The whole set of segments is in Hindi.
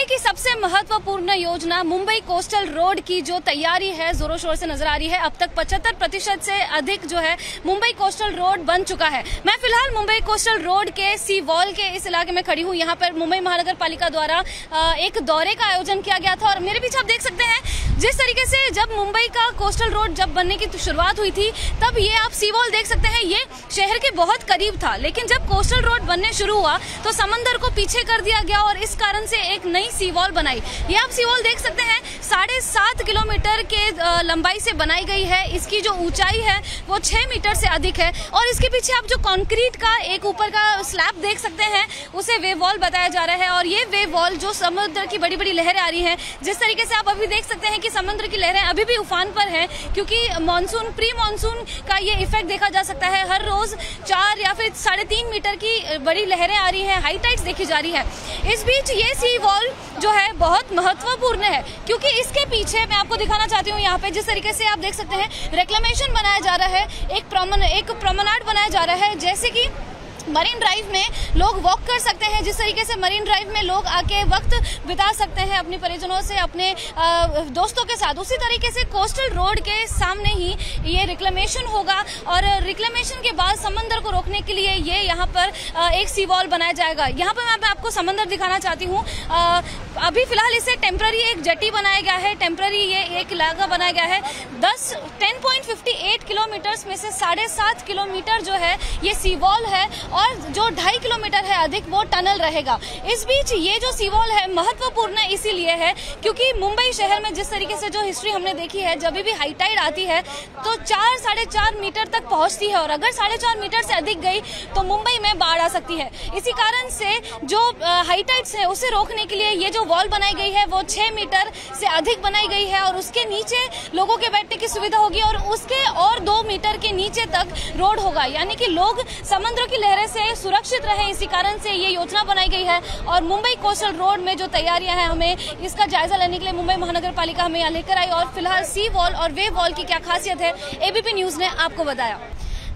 की सबसे महत्वपूर्ण योजना मुंबई कोस्टल रोड की जो तैयारी है जोरों शोर से नजर आ रही है। अब तक 75% से अधिक जो है मुंबई कोस्टल रोड बन चुका है। मैं फिलहाल मुंबई कोस्टल रोड के सी वॉल के इस इलाके में खड़ी हूँ। यहाँ पर मुंबई महानगर पालिका द्वारा एक दौरे का आयोजन किया गया था और मेरे पीछे आप देख सकते हैं जिस तरीके से जब मुंबई का कोस्टल रोड जब बनने की शुरुआत हुई थी तब ये आप सी वॉल देख सकते हैं, ये शहर के बहुत करीब था। लेकिन जब कोस्टल रोड बनने शुरू हुआ तो समंदर को पीछे कर दिया गया और इस कारण से एक नई सी वॉल बनाई। ये आप सी वॉल देख सकते हैं 7.5 किलोमीटर के लंबाई से बनाई गई है। इसकी जो ऊंचाई है वो 6 मीटर से अधिक है और इसके पीछे आप जो कंक्रीट का एक ऊपर का स्लैब देख सकते हैं उसे वेव वॉल बताया जा रहा है। और ये वेव वॉल जो समुद्र की बड़ी बड़ी लहरें आ रही हैं, जिस तरीके से आप अभी देख सकते हैं कि समुद्र की लहरें अभी भी उफान पर हैं क्योंकि मानसून प्री मानसून का ये इफेक्ट देखा जा सकता है। हर रोज 4 या फिर 3.5 मीटर की बड़ी लहरें आ रही हैं, हाई टाइड्स देखी जा रही है। इस बीच ये सी वॉल जो है बहुत महत्वपूर्ण है क्योंकि इसके पीछे मैं आपको दिखाना चाहती हूँ, यहाँ पे जिस तरीके से आप देख सकते हैं रेक्लेमेशन बनाया जा रहा है, एक प्रमनाड बनाया जा रहा है। जैसे कि मरीन ड्राइव में लोग वॉक कर सकते हैं, जिस तरीके से मरीन ड्राइव में लोग आके वक्त बिता सकते हैं अपने परिजनों से, अपने दोस्तों के साथ, उसी तरीके से कोस्टल रोड के सामने ही ये रिक्लेमेशन होगा और रिक्लेमेशन के बाद समंदर को रोकने के लिए ये यहाँ पर एक सी वॉल बनाया जाएगा। यहाँ पर मैं आपको समंदर दिखाना चाहती हूँ। अभी फिलहाल इसे टेम्पररी एक जेटी बनाया गया है, टेम्पररी ये एक इलाका बनाया गया है। 10.58 किलोमीटर में से 7.5 किलोमीटर जो है ये सी वॉल है और जो 2.5 किलोमीटर है अधिक वो टनल रहेगा। इस बीच ये जो सी वॉल है महत्वपूर्ण इसीलिए है क्योंकि मुंबई शहर में जिस तरीके से जो हिस्ट्री हमने देखी है, जब भी हाई टाइड आती है तो 4-4.5 मीटर तक पहुंचती है और अगर 4.5 मीटर से अधिक गई तो मुंबई में बाढ़ आ सकती है। इसी कारण से जो हाई टाइड्स है उसे रोकने के लिए ये जो वॉल बनाई गई है वो 6 मीटर से अधिक बनाई गई है और उसके नीचे लोगों के बैठने की सुविधा होगी और उसके और 2 मीटर के नीचे तक रोड होगा, यानी कि लोग समुद्र की लहरें से सुरक्षित रहे। इसी कारण से ये योजना बनाई गई है और मुंबई कोस्टल रोड में जो तैयारियां हैं, हमें इसका जायजा लेने के लिए मुंबई महानगर पालिका हमें यहाँ लेकर आई और फिलहाल सी वॉल और वेव वॉल की क्या खासियत है एबीपी न्यूज ने आपको बताया।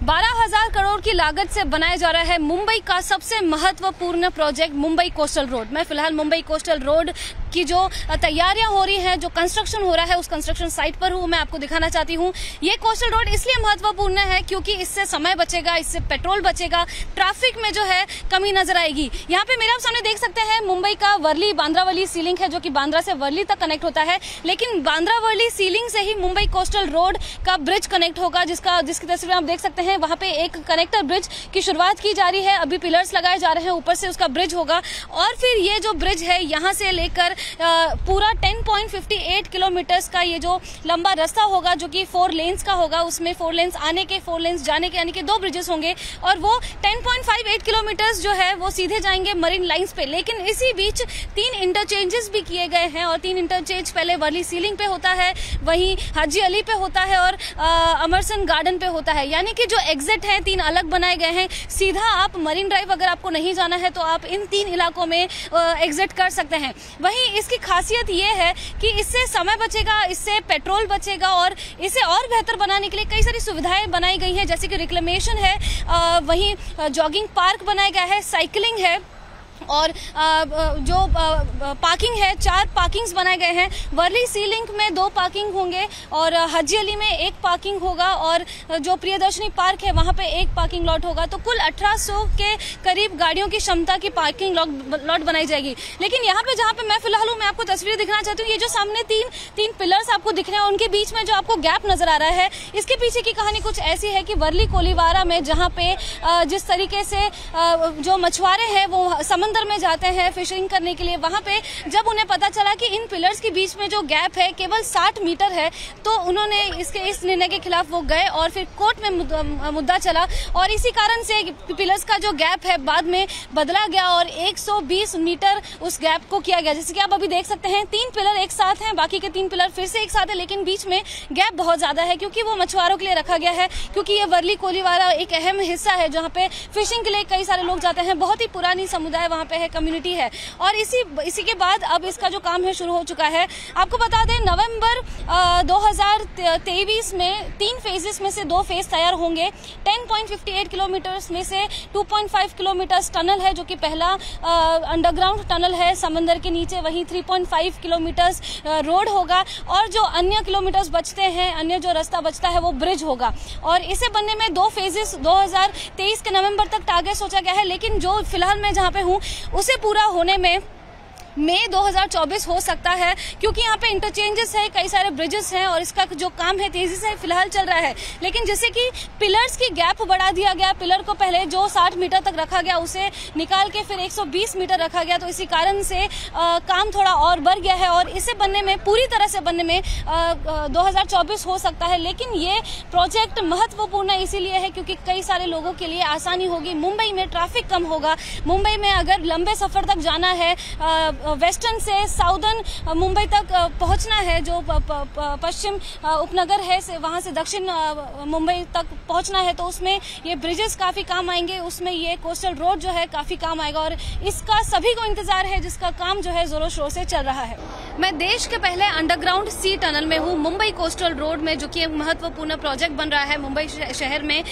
12,000 करोड़ की लागत से बनाया जा रहा है मुंबई का सबसे महत्वपूर्ण प्रोजेक्ट मुंबई कोस्टल रोड। मैं फिलहाल मुंबई कोस्टल रोड की जो तैयारियां हो रही हैं, जो कंस्ट्रक्शन हो रहा है उस कंस्ट्रक्शन साइट पर हूं। मैं आपको दिखाना चाहती हूं ये कोस्टल रोड इसलिए महत्वपूर्ण है क्योंकि इससे समय बचेगा, इससे पेट्रोल बचेगा, ट्रैफिक में जो है कमी नजर आएगी। यहाँ पे मेरे आप सामने देख सकते हैं मुंबई का वर्ली बांद्रावली सी लिंक है जो कि बांद्रा से वर्ली तक कनेक्ट होता है, लेकिन बांद्रा वर्ली सी लिंक से ही मुंबई कोस्टल रोड का ब्रिज कनेक्ट होगा जिसकी तस्वीर आप देख सकते हैं। वहां पे एक कनेक्टर ब्रिज की शुरुआत की जा रही है, अभी पिलर्स लगाए जा रहे हैं, ऊपर से उसका ब्रिज होगा और फिर ये जो ब्रिज है यहाँ से लेकर पूरा 10.58 किलोमीटर का ये जो लंबा रास्ता होगा जो कि 4 लेन्स का होगा, उसमें 4 लेन्स आने के 4 लेन्स जाने के, यानी कि 2 ब्रिजेस होंगे और वो 10.58 किलोमीटर जो है वो सीधे जाएंगे मरीन लाइंस पे। लेकिन इसी बीच 3 इंटरचेंजेस भी किए गए हैं और 3 इंटरचेंज पहले वर्ली सीलिंग पे होता है, वहीं हाजी अली पे होता है और अमरसन गार्डन पे होता है, यानी कि जो एग्जिट है 3 अलग बनाए गए हैं। सीधा आप मरीन ड्राइव अगर आपको नहीं जाना है तो आप इन 3 इलाकों में एग्जिट कर सकते हैं। वहीं इसकी खासियत ये है कि इससे समय बचेगा, इससे पेट्रोल बचेगा और इसे और बेहतर बनाने के लिए कई सारी सुविधाएं बनाई गई हैं, जैसे कि रिक्लेमेशन है, वहीं जॉगिंग पार्क बनाया गया है, साइकिलिंग है और जो पार्किंग है 4 पार्किंग्स बनाए गए हैं। वर्ली सी लिंक में 2 पार्किंग होंगे और हाजी अली में 1 पार्किंग होगा और जो प्रियदर्शनी पार्क है वहां पे 1 पार्किंग लॉट होगा। तो कुल 1800 के करीब गाड़ियों की क्षमता की पार्किंग लॉट बनाई जाएगी। लेकिन यहाँ पे जहाँ पे मैं फिलहाल हूँ, मैं आपको तस्वीर दिखाना चाहती हूँ। ये जो सामने तीन पिलर्स आपको दिख रहे हैं उनके बीच में जो आपको गैप नजर आ रहा है, इसके पीछे की कहानी कुछ ऐसी है कि वर्ली कोलीवारा में जहाँ पे जिस तरीके से जो मछुआरे हैं वो समंदर में जाते हैं फिशिंग करने के लिए, वहां पे जब उन्हें पता चला कि इन पिलर्स के बीच में जो गैप है केवल 60 मीटर है तो उन्होंने इस निर्णय के खिलाफ वो गए और फिर कोर्ट में मुद्दा चला और इसी कारण से पिलर्स का जो गैप है बाद में बदला गया और 120 मीटर उस गैप को किया गया। जैसे कि आप अभी देख सकते हैं 3 पिलर एक साथ हैं, बाकी के 3 पिलर फिर से एक साथ है, लेकिन बीच में गैप बहुत ज्यादा है क्योंकि वो मछुआरों के लिए रखा गया है, क्योंकि ये वर्ली कोलीवारा एक अहम हिस्सा है जहाँ पे फिशिंग के लिए कई सारे लोग जाते हैं। बहुत ही पुरानी समुदाय वहाँ पे है, कम्युनिटी है। और इसी के बाद अब इसका जो काम है शुरू हो चुका है। आपको बता दें नवंबर 2023 में 3 फेजेस में से 2 फेज तैयार होंगे। 10.58 किलोमीटर में से 2.5 किलोमीटर टनल है जो कि पहला अंडरग्राउंड टनल है समंदर के नीचे, वहीं 3.5 किलोमीटर रोड होगा और जो अन्य किलोमीटर्स बचते हैं, अन्य जो रास्ता बचता है वो ब्रिज होगा। और इसे बनने में 2 फेजेस 2023 के नवंबर तक टारगेट सोचा गया है, लेकिन जो फिलहाल मैं जहां पे हूं उसे पूरा होने में मई 2024 हो सकता है, क्योंकि यहाँ पे इंटरचेंजेस है, कई सारे ब्रिजेस हैं और इसका जो काम है तेजी से फिलहाल चल रहा है। लेकिन जैसे कि पिलर्स की गैप बढ़ा दिया गया, पिलर को पहले जो 60 मीटर तक रखा गया उसे निकाल के फिर 120 मीटर रखा गया, तो इसी कारण से काम थोड़ा और बढ़ गया है और इसे बनने में, पूरी तरह से बनने में 2024 हो सकता है। लेकिन ये प्रोजेक्ट महत्वपूर्ण इसीलिए है क्योंकि कई सारे लोगों के लिए आसानी होगी। मुंबई में ट्रैफिक कम होगा। मुंबई में अगर लंबे सफर तक जाना है, वेस्टर्न से साउदर्न मुंबई तक पहुंचना है, जो पश्चिम उपनगर है से वहां से दक्षिण मुंबई तक पहुंचना है, तो उसमें ये ब्रिजेस काफी काम आएंगे, उसमें ये कोस्टल रोड जो है काफी काम आएगा और इसका सभी को इंतजार है, जिसका काम जो है जोरों शोर से चल रहा है। मैं देश के पहले अंडरग्राउंड सी टनल में हूँ, मुंबई कोस्टल रोड में, जो कि एक महत्वपूर्ण प्रोजेक्ट बन रहा है मुंबई शहर में।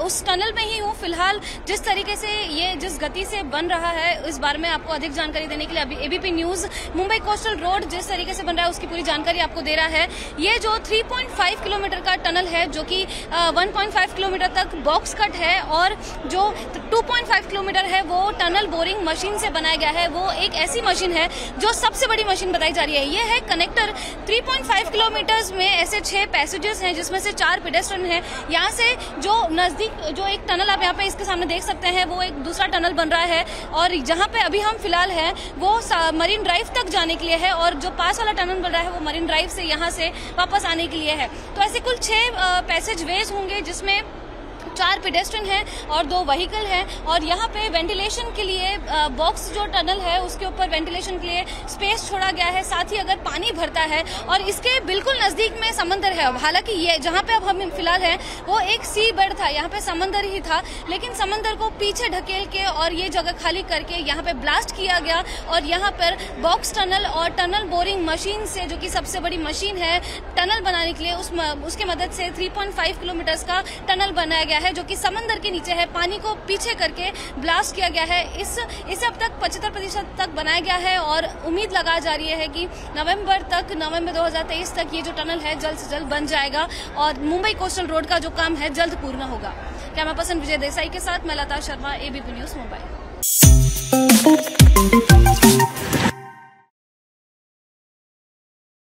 उस टनल में ही हूँ फिलहाल। जिस तरीके से ये जिस गति से बन रहा है, इस बारे में आपको अधिक जानकारी देने के लिए अभी ABP news Mumbai coastal road जिस तरीके से बन रहा है उसकी पूरी जानकारी आपको दे रहा है। ये जो 3.5 किलोमीटर का टनल है, जो कि 1.5 किलोमीटर तक बॉक्स कट है और जो 2.5 किलोमीटर है वो टनल बोरिंग मशीन से बनाया गया है। वो एक ऐसी मशीन है जो सबसे बड़ी मशीन बताई जा रही है। ये है कनेक्टर। 3.5 किलोमीटर में ऐसे 6 पैसेजेस हैं, जिसमें से 4 पेडेस्ट्रियन हैं। यहाँ से जो नजदीक जो एक टनल आप यहाँ पे इसके सामने देख सकते हैं, वो एक दूसरा टनल बन रहा है और जहाँ पे अभी हम फिलहाल हैं वो मरीन ड्राइव तक जाने के लिए है और जो पास वाला टनल बन रहा है वो मरीन ड्राइव से यहाँ से वापस आने के लिए है। तो ऐसे कुल 6 पैसेज वेज होंगे, जिसमें 4 पेडेस्ट्रियन हैं और 2 व्हीकल हैं। और यहाँ पे वेंटिलेशन के लिए बॉक्स जो टनल है उसके ऊपर वेंटिलेशन के लिए स्पेस छोड़ा गया है। साथ ही अगर पानी भरता है और इसके बिल्कुल नजदीक में समंदर है। हालांकि ये जहाँ पे अब हम फिलहाल हैं वो एक सी बेड था, यहाँ पे समंदर ही था, लेकिन समंदर को पीछे ढकेल के और ये जगह खाली करके यहाँ पे ब्लास्ट किया गया और यहाँ पर बॉक्स टनल और टनल बोरिंग मशीन से, जो कि सबसे बड़ी मशीन है टनल बनाने के लिए, उसके मदद से 3.5 किलोमीटर का टनल बनाया गया है, जो कि समंदर के नीचे है। पानी को पीछे करके ब्लास्ट किया गया है। इसे अब तक 75% तक बनाया गया है और उम्मीद लगा जा रही है कि नवंबर 2023 तक ये जो टनल है जल्द से जल्द बन जाएगा और मुंबई कोस्टल रोड का जो काम है जल्द पूर्ण होगा। कैमरा पर्सन विजय देसाई के साथ मैं लता शर्मा, एबीपी न्यूज मुंबई।